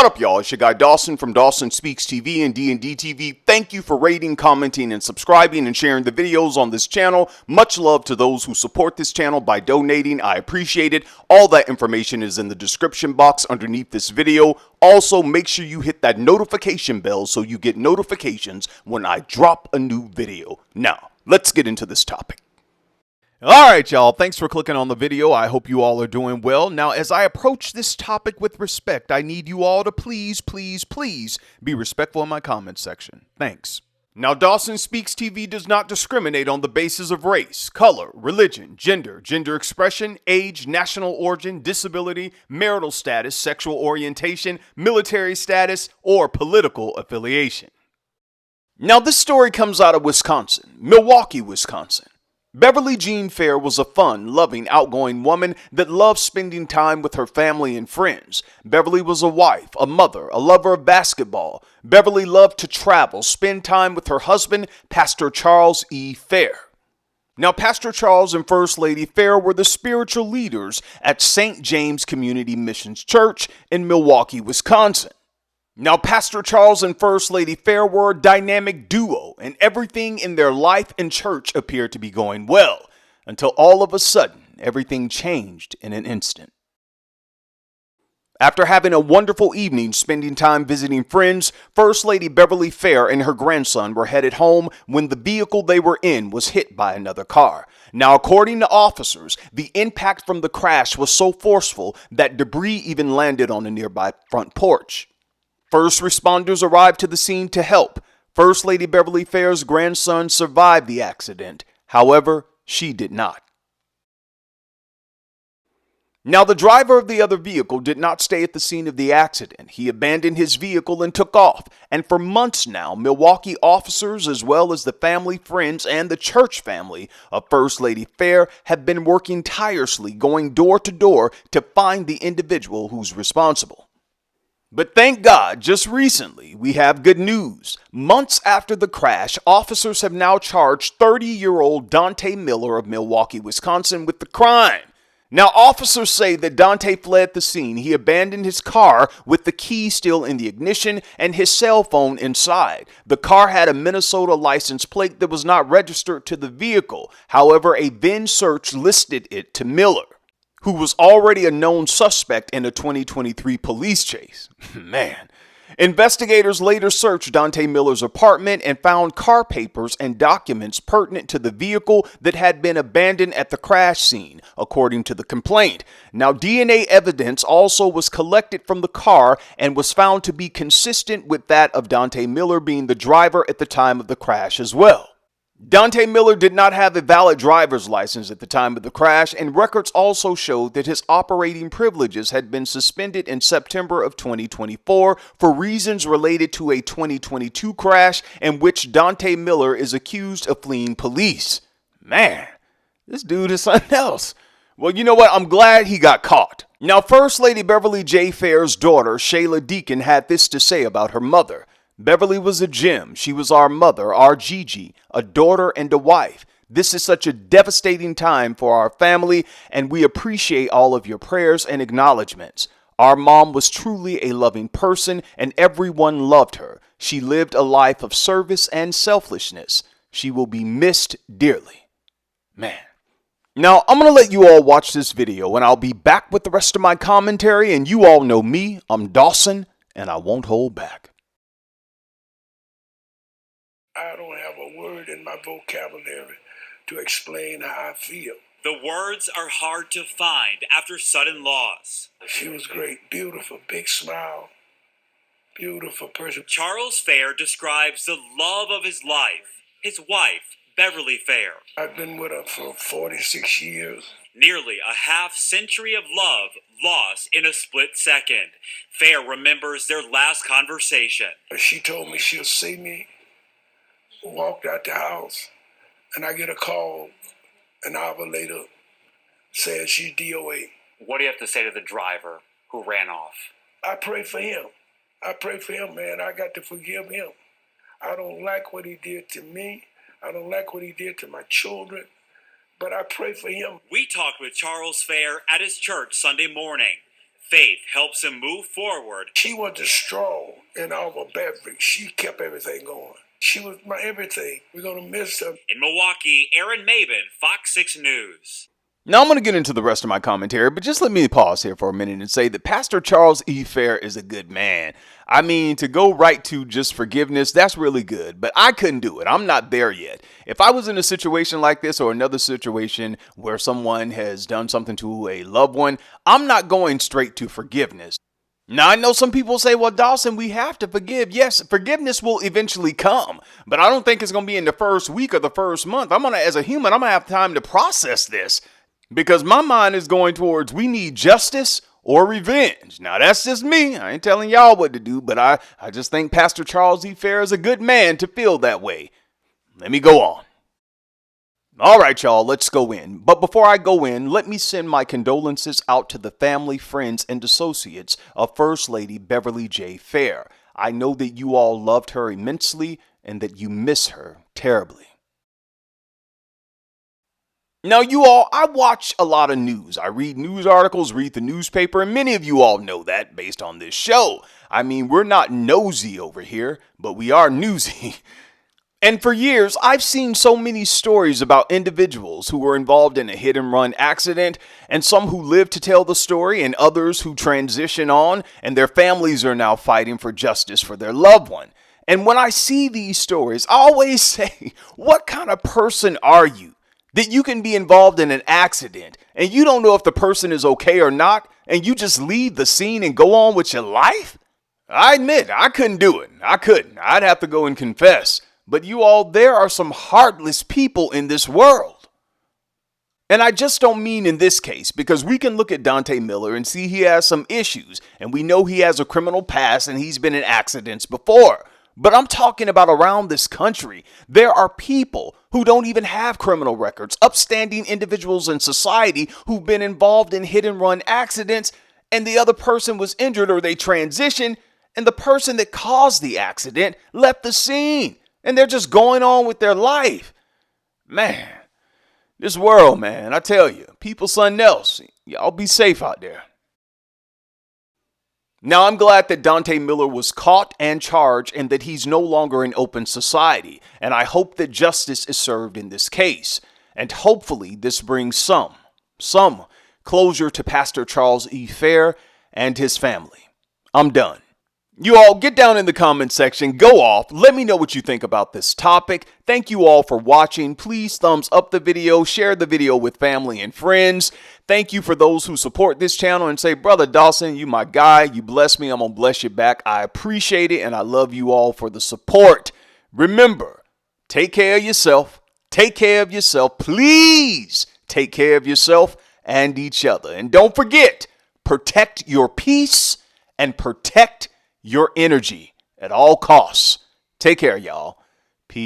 What up, y'all? It's your guy Dawson from Dawson Speaks TV and D&D TV. Thank you for rating, commenting, and subscribing and sharing the videos on this channel. Much love to those who support this channel by donating. I appreciate it. All that information is in the description box underneath this video. Also, make sure you hit that notification bell so you get notifications when I drop a new video. Now, let's get into this topic. Alright, y'all, thanks for clicking on the video. I hope you all are doing well. Now, as I approach this topic with respect, I need you all to please be respectful in my comment section. Thanks. Now, Dawson Speaks TV does not discriminate on the basis of race, color, religion, gender expression, age, national origin, disability, marital status, sexual orientation, military status, or political affiliation. Now, this story comes out of Wisconsin, Milwaukee, Wisconsin. Beverly Jean Fair was a fun, loving, outgoing woman that loved spending time with her family and friends. Beverly was a wife, a mother, a lover of basketball. Beverly loved to travel, spend time with her husband, Pastor Charles E. Fair. Now, Pastor Charles and First Lady Fair were the spiritual leaders at St. James Community Missions Church in Milwaukee, Wisconsin. Now, Pastor Charles and First Lady Fair were a dynamic duo, and everything in their life and church appeared to be going well, until all of a sudden, everything changed in an instant. After having a wonderful evening spending time visiting friends, First Lady Beverly Fair and her grandson were headed home when the vehicle they were in was hit by another car. Now, according to officers, the impact from the crash was so forceful that debris even landed on a nearby front porch. First responders arrived to the scene to help. First Lady Beverly Fair's grandson survived the accident. However, she did not. Now, the driver of the other vehicle did not stay at the scene of the accident. He abandoned his vehicle and took off. And for months now, Milwaukee officers, as well as the family, friends, and the church family of First Lady Fair, have been working tirelessly, going door to door to find the individual who's responsible. But thank God, just recently, we have good news. Months after the crash, officers have now charged 30-year-old Dante Miller of Milwaukee, Wisconsin with the crime. Now, officers say that Dante fled the scene. He abandoned his car with the key still in the ignition and his cell phone inside. The car had a Minnesota license plate that was not registered to the vehicle. However, a VIN search listed it to Miller, who was already a known suspect in a 2023 police chase. Man. Investigators later searched Dante Miller's apartment and found car papers and documents pertinent to the vehicle that had been abandoned at the crash scene, according to the complaint. Now, DNA evidence also was collected from the car and was found to be consistent with that of Dante Miller being the driver at the time of the crash as well. Dante Miller did not have a valid driver's license at the time of the crash, and records also showed that his operating privileges had been suspended in September of 2024 for reasons related to a 2022 crash in which Dante Miller is accused of fleeing police. Man, this dude is something else. Well, you know what? I'm glad he got caught. Now, First Lady Beverly J. Fair's daughter, Shayla Deacon, had this to say about her mother. Beverly was a gem. She was our mother, our Gigi, a daughter and a wife. This is such a devastating time for our family, and we appreciate all of your prayers and acknowledgments. Our mom was truly a loving person, and everyone loved her. She lived a life of service and selflessness. She will be missed dearly. Man. Now, I'm going to let you all watch this video, and I'll be back with the rest of my commentary, and you all know me. I'm Dawson, and I won't hold back. I don't have a word in my vocabulary to explain how I feel. The words are hard to find after sudden loss. She was great, beautiful, big smile, beautiful person. Charles Fair describes the love of his life, his wife, Beverly Fair. I've been with her for 46 years. Nearly a half-century of love lost in a split second. Fair remembers their last conversation. She told me she'll see me. Walked out the house, and I get a call an hour later saying she's DOA. What do you have to say to the driver who ran off? I pray for him. I pray for him, man. I got to forgive him. I don't like what he did to me. I don't like what he did to my children, but I pray for him. We talked with Charles Fair at his church Sunday morning. Faith helps him move forward. She was the straw in our beverage. She kept everything going. She was my everything. We're going to miss her. In Milwaukee, Aaron Maben, Fox 6 News. Now, I'm going to get into the rest of my commentary, but just let me pause here for a minute and say that Pastor Charles E. Fair is a good man. I mean, to go right to just forgiveness, that's really good, but I couldn't do it. I'm not there yet. If I was in a situation like this or another situation where someone has done something to a loved one, I'm not going straight to forgiveness. Now, I know some people say, well, Dawson, we have to forgive. Yes, forgiveness will eventually come, but I don't think it's going to be in the first week or the first month. As a human, I'm going to have time to process this. Because my mind is going towards we need justice or revenge. Now, that's just me. I ain't telling y'all what to do, but I just think Pastor Charles E. Fair is a good man to feel that way. Let me go on. All right, y'all, let's go in. But before I go in, let me send my condolences out to the family, friends, and associates of First Lady Beverly J. Fair. I know that you all loved her immensely and that you miss her terribly. Now, you all, I watch a lot of news. I read news articles, read the newspaper, and many of you all know that based on this show. I mean, we're not nosy over here, but we are newsy. And for years, I've seen so many stories about individuals who were involved in a hit-and-run accident, and some who lived to tell the story, and others who transition on, and their families are now fighting for justice for their loved one. And when I see these stories, I always say, what kind of person are you? That you can be involved in an accident and you don't know if the person is okay or not, and you just leave the scene and go on with your life? I admit, I couldn't do it. I couldn't. I'd have to go and confess. But you all, there are some heartless people in this world. And I just don't mean in this case, because we can look at Dante Miller and see he has some issues, and we know he has a criminal past and he's been in accidents before. But I'm talking about around this country. There are people who don't even have criminal records, upstanding individuals in society who've been involved in hit-and-run accidents, and the other person was injured or they transitioned, and the person that caused the accident left the scene, and they're just going on with their life. Man, this world, man, I tell you, people, something else. Y'all be safe out there. Now, I'm glad that Dante Miller was caught and charged and that he's no longer in open society. And I hope that justice is served in this case. And hopefully this brings some closure to Pastor Charles E. Fair and his family. I'm done. You all get down in the comment section, go off, let me know what you think about this topic. Thank you all for watching. Please thumbs up the video, share the video with family and friends. Thank you for those who support this channel and say, Brother Dawson, you my guy, you bless me, I'm gonna bless you back. I appreciate it and I love you all for the support. Remember, take care of yourself, please take care of yourself and each other. And don't forget, protect your peace and protect your energy at all costs. Take care, y'all. Peace.